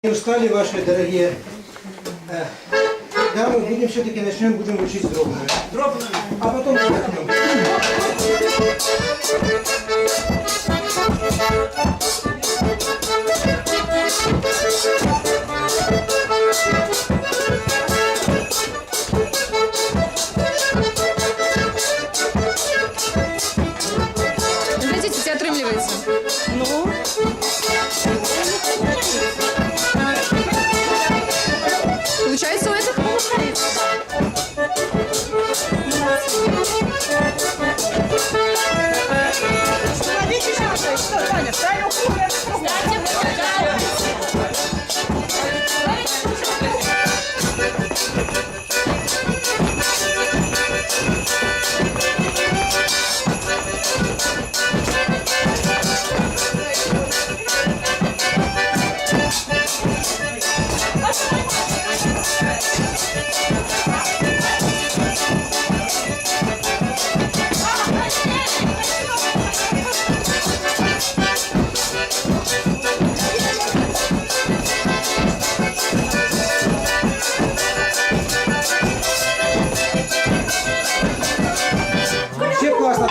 Устали ваши дорогие дамы, будем все-таки будем учить дробную. Дробную. А потом отдохнем. Глядите, отрымливается. Ну. Получается у этих?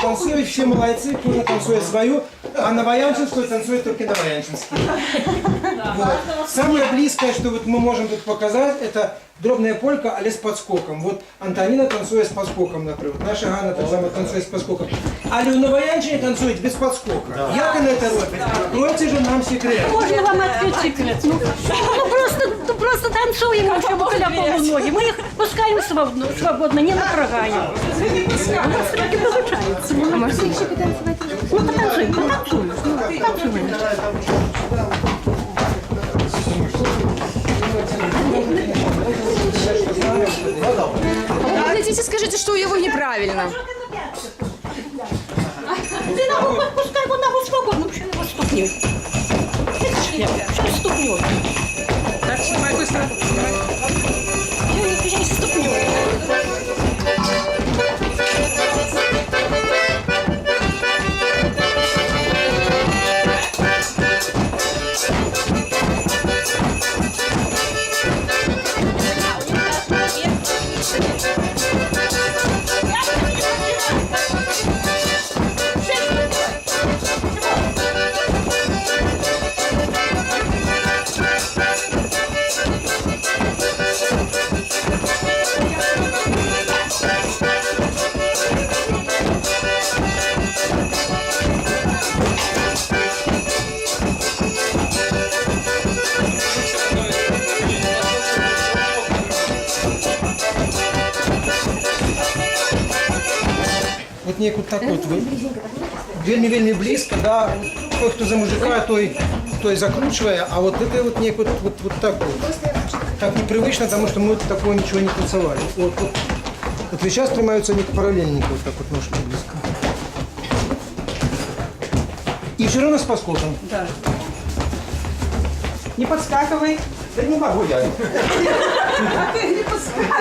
Танцуют, все молодцы, кто танцует свою, а новоянчинскую танцует только новоянчинский. Вот. Самое близкое, что вот мы можем тут показать, это дробная полька, але с подскоком. Вот Антонина танцует с подскоком, например. Наша Ганна так само танцует с подскоком. Але у новоянчине танцует без подскока. Як она это робит? Откройте же нам секрет. Можно вам открыть секрет? Просто танцуем, чтобы коля полуноги. Мы их пускаем свободно, не напрягаем. У нас так и получается. А можете еще потанцевать? Ну, потанцуем. Танцуем. А вы глядите, скажите, что у его неправильно. Ты ногу подпускай, вот ногу свободно, почему его стукнет? Сейчас стукнет. Так, снимай быстро. Сейчас стукнет. Вот некую так вот вы. Вельми близко, да. Той, кто за мужика, той закручивая, а вот это вот некую вот так вот. Так непривычно, потому что мы такого ничего не танцевали. Вот вы сейчас тримаются они параллельненько, вот так вот ножки близко. И все равно с подскоком. Да. Не подскакивай. Да не могу я. А ты не подскакивай.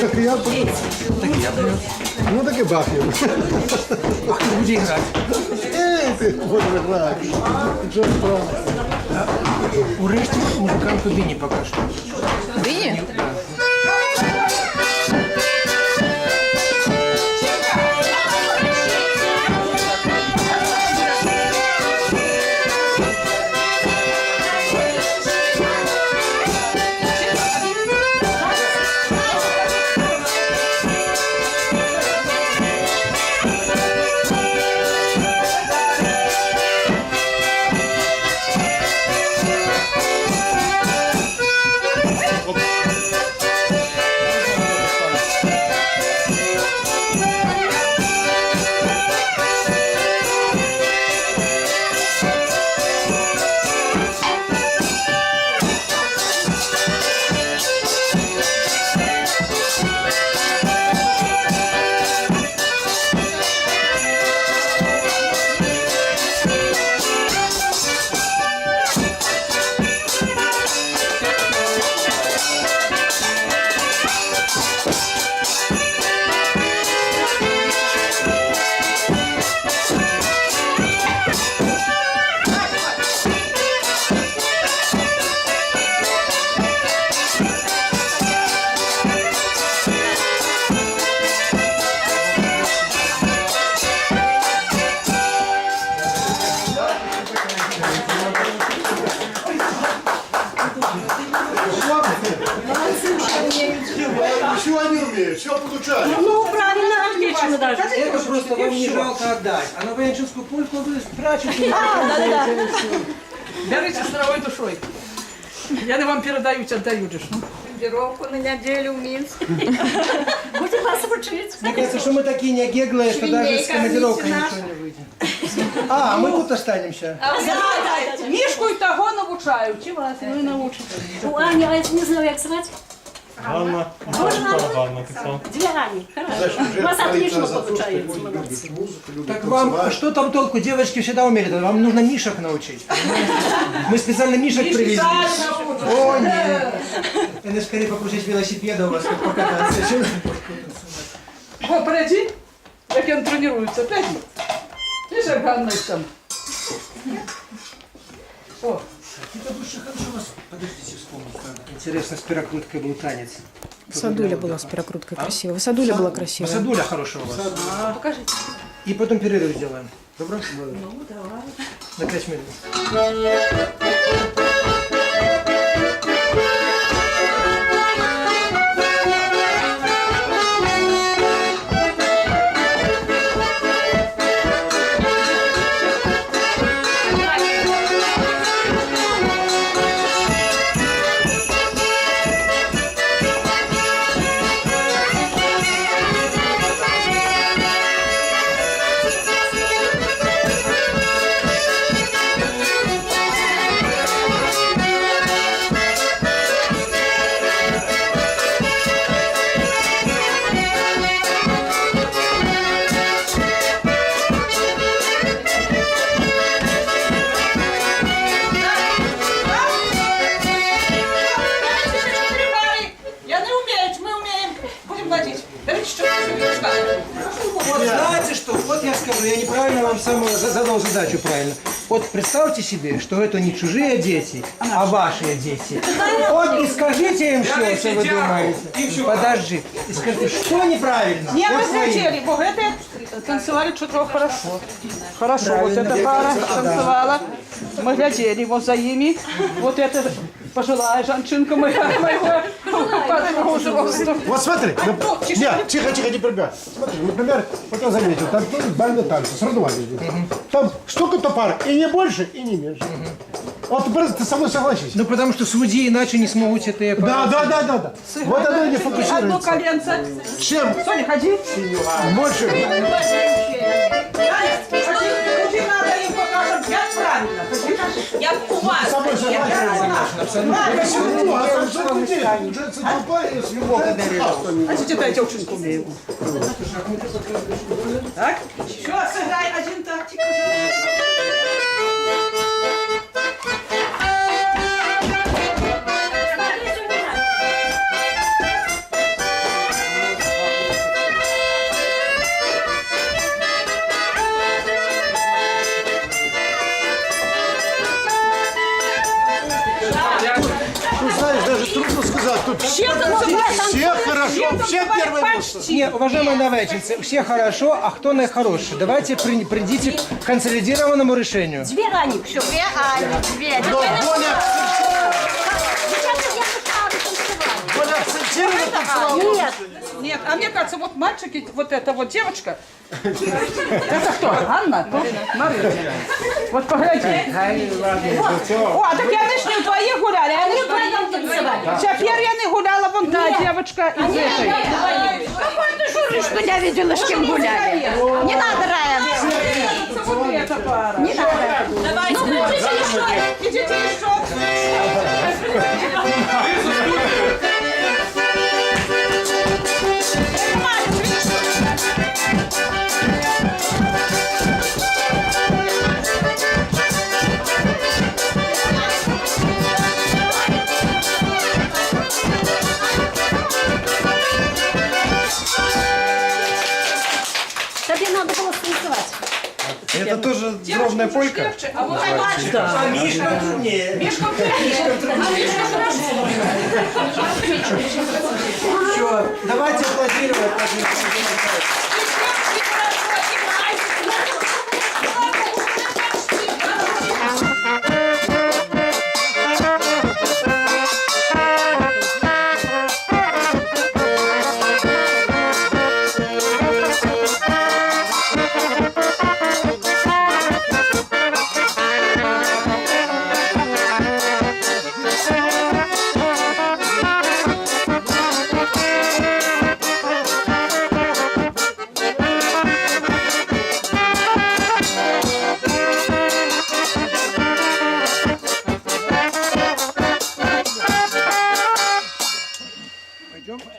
Так я Ну так и бахнем. А кто будет играть? Эй, ты, вот играешь. Что страшно? Урешьте музыканту Бини пока что. Дыни? Ничего не умеют, все получают. Ну, правильно, отлично даже. Это просто вам не жалко отдать. А на военчинскую польку вы прячете. Берите здоровою душою. Я не вам передаю, віддаю. Командировку на неделю в Минск. Будем вас учить. Мне кажется, что мы такие негеглые, что даже с командировкой ничего не выйдет. А, мы тут останемся. Мішку й того навчаю. Чи вас ви навчите? У Ані, а я не знаю, як звати. Ганна. Ганна писал. Две Ани. Хорошо. У вас отлично получается. Молодцы. Так вам, а что там толку? Девочки всегда умели, вам нужно мишек научить. понимаете? Мы специально мишек привезли. О, нет. Это скорее покрутить велосипеда у вас, как покататься. Чем- О, прийди, як він тренується. Прийди. Ти ж Ганна там. О, Это лучше хорошо вас. Подождите, вспомнить надо. Интересно, с перекруткой был танец. Садуля была с перекруткой красивая. Садуля была красивая. Садуля хорошая у вас. Покажите. И потом перерыв сделаем. Добро? Ну, давай. На 5 минут. я не вмію, ми вміємо. Будемо платити. Беріть, що ви Вот знаете что? Вот я скажу, я неправильно вам задал задачу правильно. Вот представьте себе, что это не чужие дети, а ваши дети. Вот и скажите им, что вы думаете. Подожди. И скажите, что неправильно? Не, Вот мы своим. хотели, бо это танцевали что-то хорошо. Хорошо, вот Правильно, эта пара да. танцевала. Мы глядели вот за ними. Вот эта пожилая женщинка моего возраста. Вот смотри, нет, тихо, тихо, не прибегай. Смотри, например, вот я заметил, там бальные танцы с Радуаной. Там столько-то пар, и не больше, и не меньше. Вот просто ты со мной согласись. Ну потому что судьи иначе не смогут это Да. Вот оно и не Одно фокусируется. коленце. Чем Соня, ходи. больше... Ходи, надо им покажем, как правильно. Я у вас. Собой согласен. А теперь я девчонку умею. Так? Что, сыграй один тактик. сказать, тут все хорошо, все первые место. Не, уважаемые новоянченцы, все хорошо, а кто наихороший? Давайте придите к консолидированному решению. Две Ани, все. Две Ани, две. Но Боля акцентированно танцевала. Нет. Нет, а мне кажется, вот мальчики, вот эта вот девочка. Это кто? Анна? Марина. Вот погляди. О, а так я не ж не вдвоє гуляли. А не Вдвоем танцевали. Теперь я не гуляла, вон та девочка из этой. Какой ты журишь, что я видела, с кем гуляли? Не надо, Рая. Вот эта пара. Не надо. Ну, идите еще. Идите еще. Тебе надо было станцевать. Это тоже дробная полька? А вот А Мишка умнее. Все, давайте аплодировать.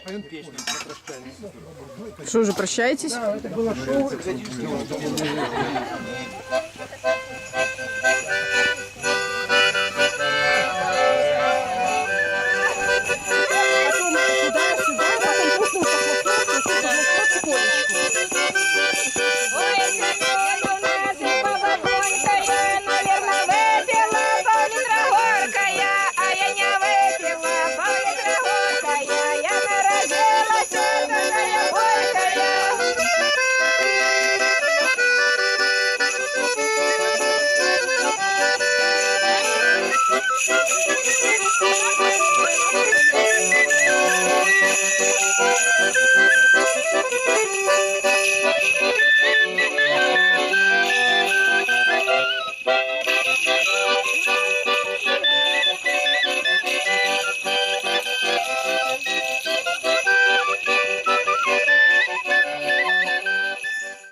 Пойдем песню на прощание. Что, уже прощаетесь? Да, это было шоу «Экзотического дома». Thank you.